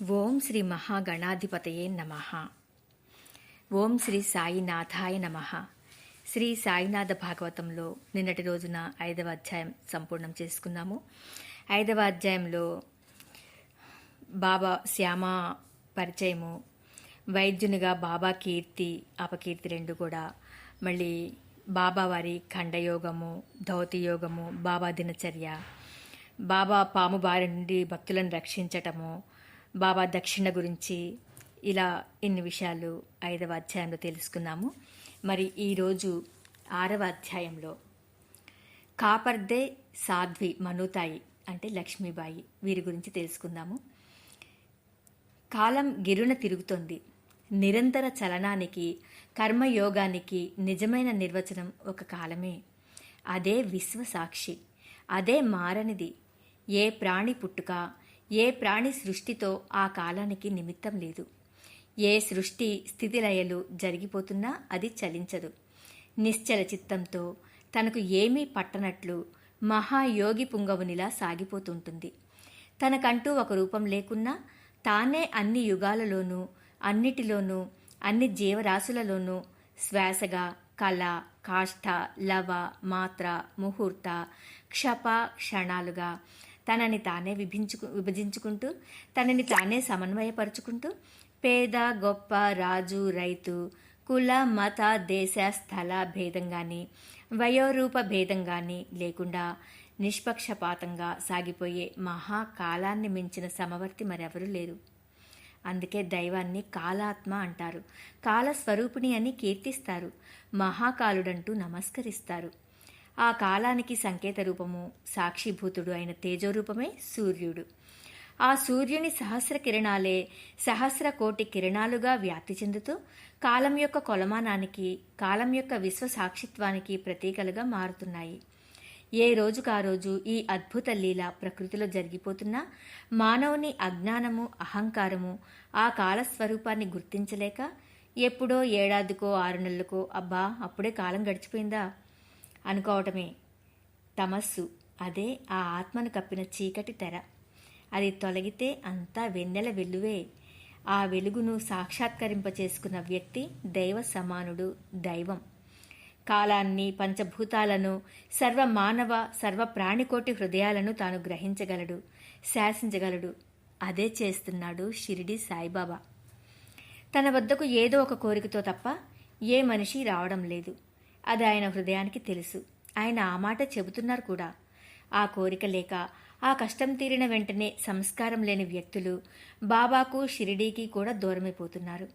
ఓం శ్రీ మహాగణాధిపతయే నమః. ఓం శ్రీ సాయినాథాయ నమః. శ్రీ సాయినాథ భాగవతంలో నిన్నటి రోజున 5వ అధ్యాయం సంపూర్ణం చేసుకున్నాము. 5వ అధ్యాయంలో బాబా శ్యామ పరిచయము, వైద్యునిగా బాబా కీర్తి అపకీర్తి రెండు కూడా, మళ్ళీ బాబా వారి ఖండయోగము, ధౌతి యోగము, బాబా దినచర్య, బాబా పాము బారి నుండి భక్తులను రక్షించటము, బాబా దక్షిణ గురించి, ఇలా ఇన్ని విషయాలు 5వ అధ్యాయంలో తెలుసుకున్నాము. మరి ఈరోజు 6వ అధ్యాయంలో కాపర్దే సాధ్వి మనుతాయి అంటే లక్ష్మీబాయి, వీరి గురించి తెలుసుకుందాము. కాలం గిరున తిరుగుతోంది. నిరంతర చలనానికి, కర్మయోగానికి నిజమైన నిర్వచనం ఒక కాలమే. అదే విశ్వసాక్షి, అదే మారనిది. ఏ ప్రాణి పుట్టుక, ఏ ప్రాణి సృష్టితో ఆ కాలానికి నిమిత్తం లేదు. ఏ సృష్టి స్థితిలయలు జరిగిపోతున్నా అది చలించదు. నిశ్చల చిత్తంతో తనకు ఏమీ పట్టనట్లు మహాయోగి పుంగవునిలా సాగిపోతుంటుంది. తనకంటూ ఒక రూపం లేకున్నా తానే అన్ని యుగాలలోనూ, అన్నిటిలోనూ, అన్ని జీవరాశులలోనూ శ్వాసగా కళ, కాష్ఠ, లవ, మాత్ర, ముహూర్త, క్షప, క్షణాలుగా తనని తానే విభజించుకుంటూ, తనని తానే సమన్వయపరుచుకుంటూ, పేద గొప్ప, రాజు రైతు, కుల మత దేశ స్థల భేదం గాని, వయోరూప భేదం గాని లేకుండా నిష్పక్షపాతంగా సాగిపోయే మహాకాలాన్ని మించిన సమవర్తి మరెవరూ లేరు. అందుకే దైవాన్ని కాలాత్మ అంటారు. కాలస్వరూపిణి అని కీర్తిస్తారు. మహాకాలుడంటూ నమస్కరిస్తారు. ఆ కాలానికి సంకేత రూపము, సాక్షిభూతుడు అయిన తేజోరూపమే సూర్యుడు. ఆ సూర్యుని సహస్ర కిరణాలే సహస్ర కోటి కిరణాలుగా వ్యాప్తి చెందుతూ కాలం యొక్క కొలమానానికి, కాలం యొక్క విశ్వసాక్షిత్వానికి ప్రతీకలుగా మారుతున్నాయి. ఏ రోజుకు ఆ రోజు ఈ అద్భుత లీల ప్రకృతిలో జరిగిపోతున్నా మానవుని అజ్ఞానము, అహంకారము ఆ కాలస్వరూపాన్ని గుర్తించలేక ఎప్పుడో ఏడాదికో 6 నెలలకో అబ్బా అప్పుడే కాలం గడిచిపోయిందా అనుకోవటమే తమస్సు. అదే ఆ ఆత్మను కప్పిన చీకటి తెర. అది తొలగితే అంతా వెన్నెల వెలువే. ఆ వెలుగును సాక్షాత్కరింపచేసుకున్న వ్యక్తి దైవ సమానుడు, దైవం. కాలాన్ని, పంచభూతాలను, సర్వ మానవ, సర్వ ప్రాణికోటి హృదయాలను తాను గ్రహించగలడు, శాసించగలడు. అదే చేస్తున్నాడు షిరిడి సాయిబాబా. తన వద్దకు ఏదో ఒక కోరికతో తప్ప ఏ మనిషి రావడం లేదు. అది ఆయన హృదయానికి తెలుసు. ఆయన ఆ మాట చెబుతున్నారు కూడా. ఆ కోరిక లేక, ఆ కష్టం తీరిన వెంటనే సంస్కారం లేని వ్యక్తులు బాబాకు, షిరిడీకి కూడా దూరమైపోతున్నారు.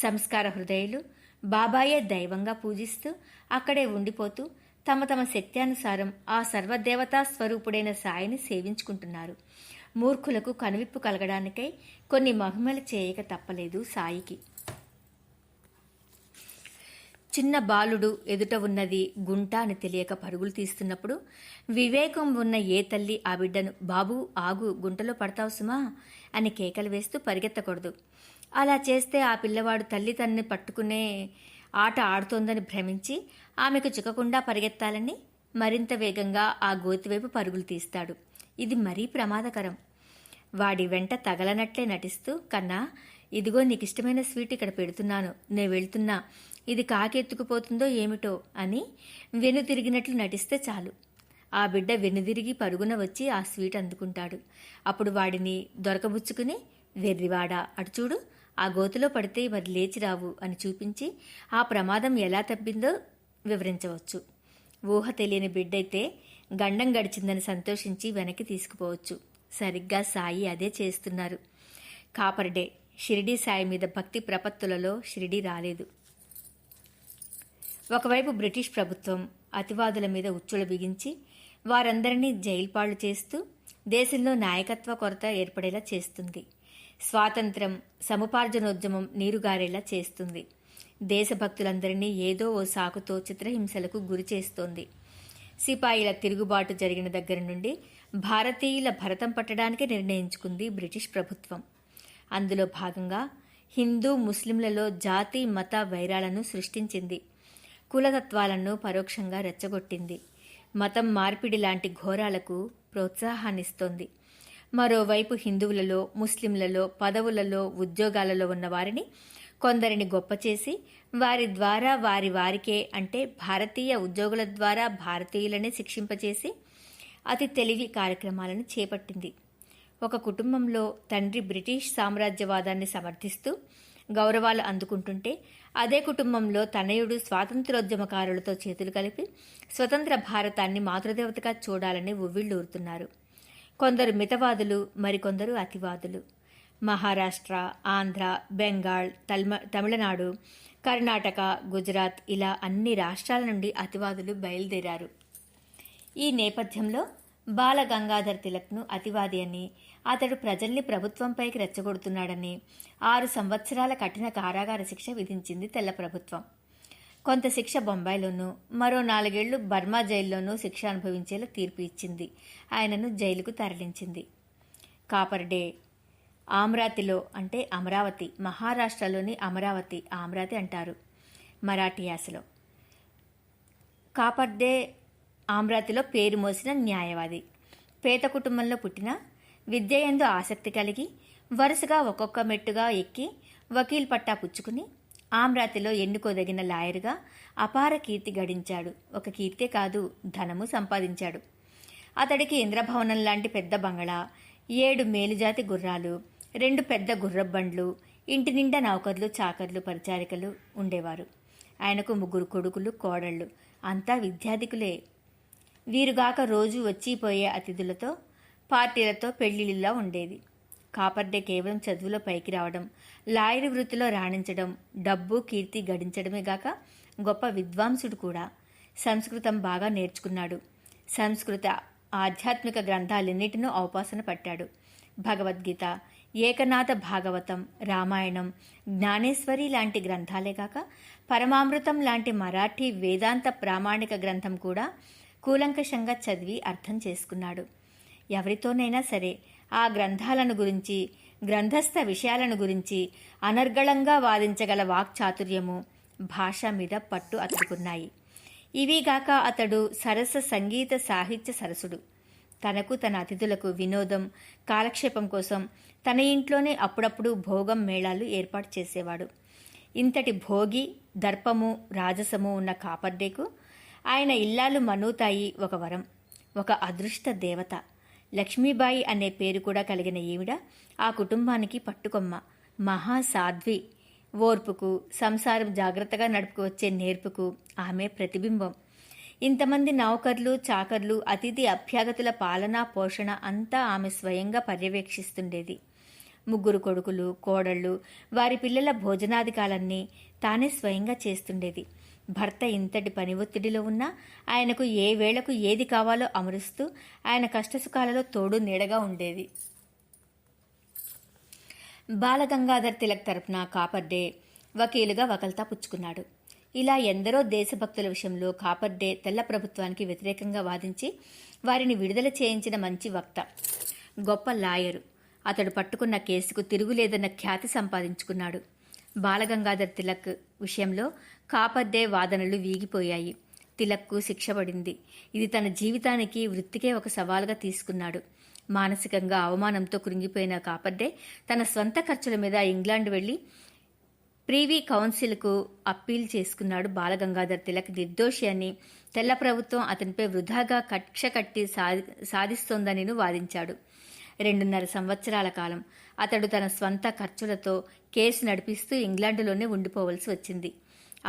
సంస్కార హృదయులు బాబాయే దైవంగా పూజిస్తూ అక్కడే ఉండిపోతూ తమ తమ శక్త్యానుసారం ఆ సర్వదేవతా స్వరూపుడైన సాయిని సేవించుకుంటున్నారు. మూర్ఖులకు కనువిప్పు కలగడానికై కొన్ని మహిమలు చేయక తప్పలేదు సాయికి. చిన్న బాలుడు ఎదుట ఉన్నది గుంట అని తెలియక పరుగులు తీస్తున్నప్పుడు వివేకం ఉన్న ఏ తల్లి ఆ బిడ్డను బాబూ ఆగు, గుంటలో పడతావు సుమా అని కేకలు వేస్తూ పరిగెత్తకూడదు. అలా చేస్తే ఆ పిల్లవాడు తల్లి తనని పట్టుకునే ఆట ఆడుతోందని భ్రమించి ఆమెకు చిక్కకుండా పరిగెత్తాలని మరింత వేగంగా ఆ గోతివైపు పరుగులు తీస్తాడు. ఇది మరీ ప్రమాదకరం. వాడి వెంట తగలనట్లే నటిస్తూ, కన్నా ఇదిగో నీకిష్టమైన స్వీట్ ఇక్కడ పెడుతున్నాను, నే వెళ్తున్నా, ఇది కాకెత్తుకుపోతుందో ఏమిటో అని వెనుతిరిగినట్లు నటిస్తే చాలు. ఆ బిడ్డ వెనుదిరిగి పరుగున వచ్చి ఆ స్వీట్ అందుకుంటాడు. అప్పుడు వాడిని దొరకబుచ్చుకుని, వెర్రివాడా అటు చూడు, ఆ గోతులో పడితే మరి లేచి రావు అని చూపించి ఆ ప్రమాదం ఎలా తప్పిందో వివరించవచ్చు. ఊహ తెలియని బిడ్డైతే గండం గడిచిందని సంతోషించి వెనక్కి తీసుకుపోవచ్చు. సరిగ్గా సాయి అదే చేస్తున్నారు. Copper day. షిరిడీ సాయి మీద భక్తి ప్రపత్తులలో షిరిడీ రాలేదు. ఒకవైపు బ్రిటిష్ ప్రభుత్వం అతివాదుల మీద ఉచ్చుల బిగించి వారందరినీ జైలుపాళ్లు చేస్తూ దేశంలో నాయకత్వ కొరత ఏర్పడేలా చేస్తుంది. స్వాతంత్ర్యం, సముపార్జనోద్యమం నీరుగారేలా చేస్తుంది. దేశభక్తులందరినీ ఏదో ఓ సాకుతో చిత్రహింసలకు గురి చేస్తోంది. సిపాయిల తిరుగుబాటు జరిగిన దగ్గర నుండి భారతీయుల భరతం పట్టడానికి నిర్ణయించుకుంది బ్రిటిష్ ప్రభుత్వం. అందులో భాగంగా హిందూ ముస్లింలలో జాతి మత వైరాలను సృష్టించింది. కులతత్వాలను పరోక్షంగా రెచ్చగొట్టింది. మతం మార్పిడి లాంటి ఘోరాలకు ప్రోత్సాహాన్నిస్తోంది. మరోవైపు హిందువులలో, ముస్లింలలో, పదవులలో, ఉద్యోగాలలో ఉన్న వారిని కొందరిని గొప్ప చేసి వారి ద్వారా వారికే అంటే భారతీయ ఉద్యోగుల ద్వారా భారతీయులనే శిక్షింపచేసి అతి తెలివి కార్యక్రమాలను చేపట్టింది. ఒక కుటుంబంలో తండ్రి బ్రిటిష్ సామ్రాజ్యవాదాన్ని సమర్థిస్తూ గౌరవాలు అందుకుంటుంటే అదే కుటుంబంలో తనయుడు స్వాతంత్రోద్యమకారులతో చేతులు కలిపి స్వతంత్ర భారతాన్ని మాతృదేవతగా చూడాలని ఉవ్విళ్ళూరుతున్నారు. కొందరు మితవాదులు, మరికొందరు అతివాదులు. మహారాష్ట్ర, ఆంధ్ర, బెంగాల్, తమిళనాడు, కర్ణాటక, గుజరాత్ ఇలా అన్ని రాష్ట్రాల నుండి అతివాదులు బయలుదేరారు. ఈ నేపథ్యంలో బాల గంగాధర్ తిలక్ను అతివాది అని, అతడు ప్రజల్ని ప్రభుత్వంపైకి రెచ్చగొడుతున్నాడని 6 సంవత్సరాల కఠిన కారాగార శిక్ష విధించింది తెల్ల ప్రభుత్వం. కొంత శిక్ష బొంబాయిలోనూ, మరో 4 ఏళ్లు బర్మా జైల్లోనూ శిక్ష అనుభవించేలా తీర్పు ఇచ్చింది. ఆయనను జైలుకు తరలించింది. కాపర్ డే ఆమ్రాతిలో అంటే అమరావతి, మహారాష్ట్రలోని అమరావతి ఆమ్రాతి అంటారు మరాఠీ యాసలో. కాపర్ డే ఆమ్రాతిలో పేరు మోసిన న్యాయవాది. పేద కుటుంబంలో పుట్టిన, విద్య యందు ఆసక్తి కలిగి వరుసగా ఒక్కొక్క మెట్టుగా ఎక్కి వకీల్ పట్టా పుచ్చుకుని ఆమ్రాతిలో ఎన్నుకోదగిన లాయరుగా అపార కీర్తి గడించాడు. ఒక కీర్తే కాదు, ధనము సంపాదించాడు. అతడికి ఇంద్రభవనం లాంటి పెద్ద బంగళా, 7 మేలుజాతి గుర్రాలు, 2 పెద్ద గుర్రబండ్లు, ఇంటి నిండా నౌకర్లు, చాకర్లు, పరిచారికలు ఉండేవారు. ఆయనకు 3 కొడుకులు, కోడళ్ళు, అంతా విద్యాధికులే. వీరుగాక రోజు వచ్చిపోయే అతిథులతో, పార్టీలతో పెళ్లిళ్ళలా ఉండేది. కాపర్ డే కేవలం చదువులో పైకి రావడం, లాయరు వృత్తిలో రాణించడం, డబ్బు కీర్తి గడించడమే గాక గొప్ప విద్వాంసుడు కూడా. సంస్కృతం బాగా నేర్చుకున్నాడు. సంస్కృత ఆధ్యాత్మిక గ్రంథాలన్నిటినూ ఔపాసన పట్టాడు. భగవద్గీత, ఏకనాథ భాగవతం, రామాయణం, జ్ఞానేశ్వరి లాంటి గ్రంథాలే కాక పరమామృతం లాంటి మరాఠీ వేదాంత ప్రామాణిక గ్రంథం కూడా కూలంకషంగా చదివి అర్థం చేసుకున్నాడు. ఎవరితోనైనా సరే ఆ గ్రంథాలను గురించి, గ్రంథస్థ విషయాలను గురించి అనర్గళంగా వాదించగల వాక్చాతుర్యము, భాష మీద పట్టు అతుకున్నాయి. ఇవిగాక అతడు సరస సంగీత సాహిత్య సరసుడు. తనకు తన అతిథులకు వినోదం, కాలక్షేపం కోసం తన ఇంట్లోనే అప్పుడప్పుడు భోగం మేళాలు ఏర్పాటు చేసేవాడు. ఇంతటి భోగి, దర్పము, రాజసము ఉన్న కాపర్డేకు ఆయన ఇల్లాలు మనూతాయి ఒక వరం, ఒక అదృష్ట దేవత. లక్ష్మీబాయి అనే పేరు కూడా కలిగిన ఈవిడ ఆ కుటుంబానికి పట్టుకొమ్మ, మహాసాధ్వి. ఓర్పుకు, సంసారం జాగ్రత్తగా నడుపుకువచ్చే నేర్పుకు ఆమె ప్రతిబింబం. ఇంతమంది నౌకర్లు, చాకర్లు, అతిథి అభ్యాగతుల పాలనా పోషణ అంతా ఆమె స్వయంగా పర్యవేక్షిస్తుండేది. 3 కొడుకులు, కోడళ్ళు, వారి పిల్లల భోజనాధికాలన్నీ తానే స్వయంగా చేస్తుండేది. భర్త ఇంతటి పని ఒత్తిడిలో ఉన్నా ఆయనకు ఏ వేళకు ఏది కావాలో అమరుస్తూ ఆయన కష్టసుఖాలలో తోడు నీడగా ఉండేది. బాలగంగాధర్ తిలక్ తరపున కాపర్ డే వకీలుగా వకల్తా పుచ్చుకున్నాడు. ఇలా ఎందరో దేశభక్తుల విషయంలో కాపర్ డే తెల్ల ప్రభుత్వానికి వ్యతిరేకంగా వాదించి వారిని విడుదల చేయించిన మంచి వక్త, గొప్ప లాయరు. అతడు పట్టుకున్న కేసుకు తిరుగులేదన్న ఖ్యాతి సంపాదించుకున్నాడు. బాలగంగాధర్ తిలక్ విషయంలో కాపర్ డే వాదనలు వీగిపోయాయి. తిలక్కు శిక్ష పడింది. ఇది తన జీవితానికి, వృత్తికే ఒక సవాలుగా తీసుకున్నాడు. మానసికంగా అవమానంతో కృంగిపోయిన కాపర్ డే తన స్వంత ఖర్చుల మీద ఇంగ్లాండ్ వెళ్లి ప్రీవీ కౌన్సిల్కు అప్పీల్ చేసుకున్నాడు. బాలగంగాధర్ తిలక్ నిర్దోషి అని, తెల్ల ప్రభుత్వం అతనిపై వృధాగా కక్ష కట్టి సాధిస్తోందని వాదించాడు. 2.5 సంవత్సరాల కాలం అతడు తన స్వంత ఖర్చులతో కేసు నడిపిస్తూ ఇంగ్లాండులోనే ఉండిపోవలసి వచ్చింది.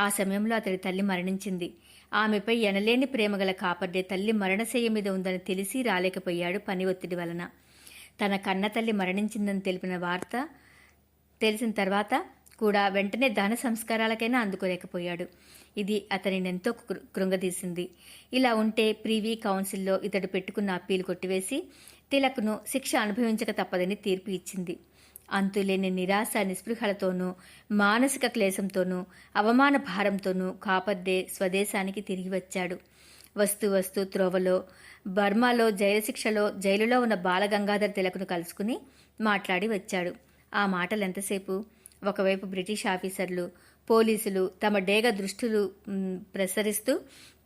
ఆ సమయంలో అతడి తల్లి మరణించింది. ఆమెపై ఎనలేని ప్రేమగల కాపర్ డే తల్లి మరణశయ్య మీద ఉందని తెలిసి రాలేకపోయాడు పని ఒత్తిడి వలన. తన కన్న తల్లి మరణించిందని తెలిసిన తర్వాత కూడా వెంటనే దహన సంస్కారాలకైనా అందుకోలేకపోయాడు. ఇది అతనినెంతో కృంగదీసింది. ఇలా ఉంటే ప్రీవీ కౌన్సిల్లో ఇతడు పెట్టుకున్న అప్పీలు కొట్టివేసి తిలక్ను శిక్ష అనుభవించక తప్పదని తీర్పు ఇచ్చింది. అంతులేని నిరాశ నిస్పృహలతోనూ, మానసిక క్లేశంతోనూ, అవమాన భారంతోనూ కాపర్ డే స్వదేశానికి తిరిగి వచ్చాడు. వస్తూ త్రోవలో బర్మాలో జైలులో ఉన్న బాలగంగాధర్ తిలక్ను కలుసుకుని మాట్లాడి వచ్చాడు. ఆ మాటలెంతసేపు? ఒకవైపు బ్రిటిష్ ఆఫీసర్లు, పోలీసులు తమ డేగ దృష్టులు ప్రసరిస్తూ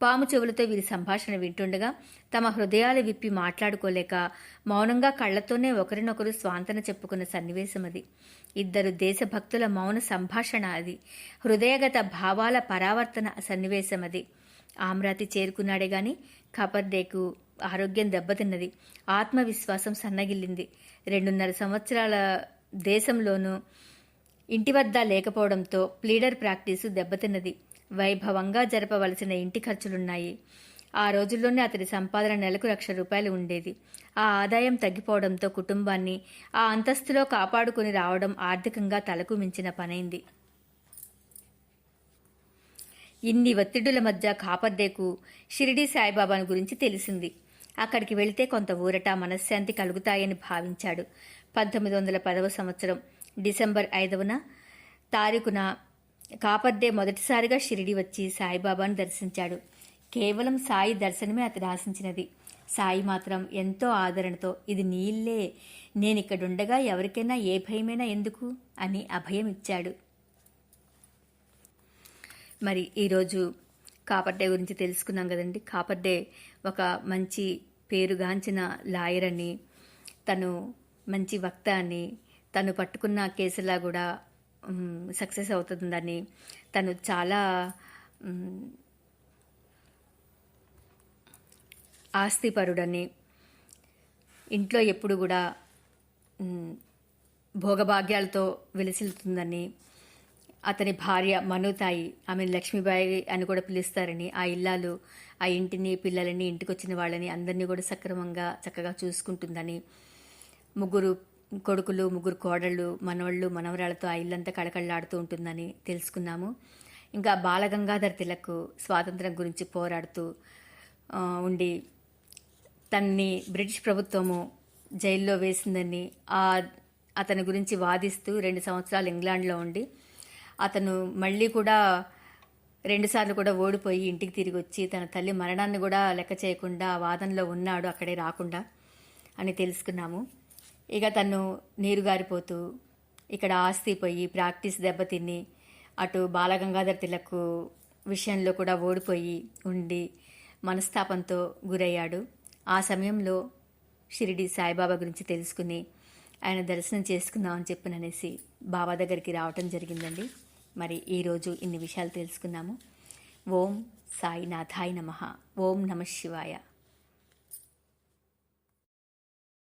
పాము చెవులతో వీరి సంభాషణ వింటుండగా తమ హృదయాలు విప్పి మాట్లాడుకోలేక మౌనంగా కళ్లతోనే ఒకరినొకరు స్వాంతన చెప్పుకున్న సన్నివేశం అది. ఇద్దరు దేశభక్తుల మౌన సంభాషణ అది. హృదయగత భావాల పరావర్తన సన్నివేశం అది. ఆమ్రాతి చేరుకున్నాడే గాని ఖపర్దేకు ఆరోగ్యం దెబ్బతిన్నది. ఆత్మవిశ్వాసం సన్నగిల్లింది. 2.5 సంవత్సరాల దేశంలోనూ ఇంటి వద్ద లేకపోవడంతో ప్లీడర్ ప్రాక్టీసు దెబ్బతిన్నది. వైభవంగా జరపవలసిన ఇంటి ఖర్చులున్నాయి. ఆ రోజుల్లోనే అతడి సంపాదన నెలకు ₹1,00,000 ఉండేది. ఆ ఆదాయం తగ్గిపోవడంతో కుటుంబాన్ని ఆ అంతస్తులో కాపాడుకుని రావడం ఆర్థికంగా తలకు మించిన పనైంది. ఇన్ని ఒత్తిడుల మధ్య ఖాపర్దేకు షిరిడీ సాయిబాబాను గురించి తెలిసింది. అక్కడికి వెళితే కొంత ఊరట, మనశ్శాంతి కలుగుతాయని భావించాడు. 1910వ సంవత్సరం డిసెంబర్ 5వ తారీఖున ఖాపర్దే మొదటిసారిగా షిరిడి వచ్చి సాయిబాబాను దర్శించాడు. కేవలం సాయి దర్శనమే అతడు ఆశించినది. సాయి మాత్రం ఎంతో ఆదరణతో, ఇది నీ ఇల్లే, నేనిక్కడుండగా ఎవరికైనా ఏ భయమైనా ఎందుకు అని అభయం ఇచ్చాడు. మరి ఈరోజు ఖాపర్డే గురించి తెలుసుకున్నాం కదండి. ఖాపర్డే ఒక మంచి పేరుగాంచిన లాయర్ అని, తను మంచి వక్త అని, తను పట్టుకున్న కేసులా కూడా సక్సెస్ అవుతుందని, తను చాలా ఆస్తిపరుడని, ఇంట్లో ఎప్పుడు కూడా భోగభాగ్యాలతో వెలిసిల్లుతుందని, అతని భార్య మనుతాయి, ఆమెను లక్ష్మీబాయి అని కూడా పిలుస్తారని, ఆ ఇల్లాలు ఆ ఇంటిని, పిల్లలని, ఇంటికి వచ్చిన వాళ్ళని అందరినీ కూడా సక్రమంగా చక్కగా చూసుకుంటుందని, 3 కొడుకులు, 3 కోడళ్ళు, మనవళ్ళు, మనవరాళ్లతో ఆ ఇల్లంతా కళకళలాడుతూ ఉంటుందని తెలుసుకున్నాము. ఇంకా బాలగంగాధర్ తిలక్ స్వాతంత్రం గురించి పోరాడుతూ ఉండి తన్ని బ్రిటిష్ ప్రభుత్వము జైల్లో వేసిందని, అతని గురించి వాదిస్తూ 2 సంవత్సరాలు ఇంగ్లాండ్లో ఉండి, అతను మళ్ళీ కూడా 2 సార్లు కూడా ఓడిపోయి ఇంటికి తిరిగి వచ్చి తన తల్లి మరణాన్ని కూడా లెక్క చేయకుండా వాదనలో ఉన్నాడు, అక్కడే రాకుండా అని తెలుసుకున్నాము. ఇక తను నీరుగారిపోతూ ఇక్కడ ఆస్తి పోయి ప్రాక్టీస్ దెబ్బతిని అటు బాలగంగాధర్ తిలక్ విషయంలో కూడా ఓడిపోయి ఉండి మనస్తాపంతో గురయ్యాడు. ఆ సమయంలో షిరిడి సాయిబాబా గురించి తెలుసుకుని ఆయన దర్శనం చేసుకుందామని చెప్పననేసి బాబా దగ్గరికి రావటం జరిగిందండి. మరి ఈరోజు ఇన్ని విషయాలు తెలుసుకున్నాము. ఓం సాయినాథాయ నమః. ఓం నమః శివాయ.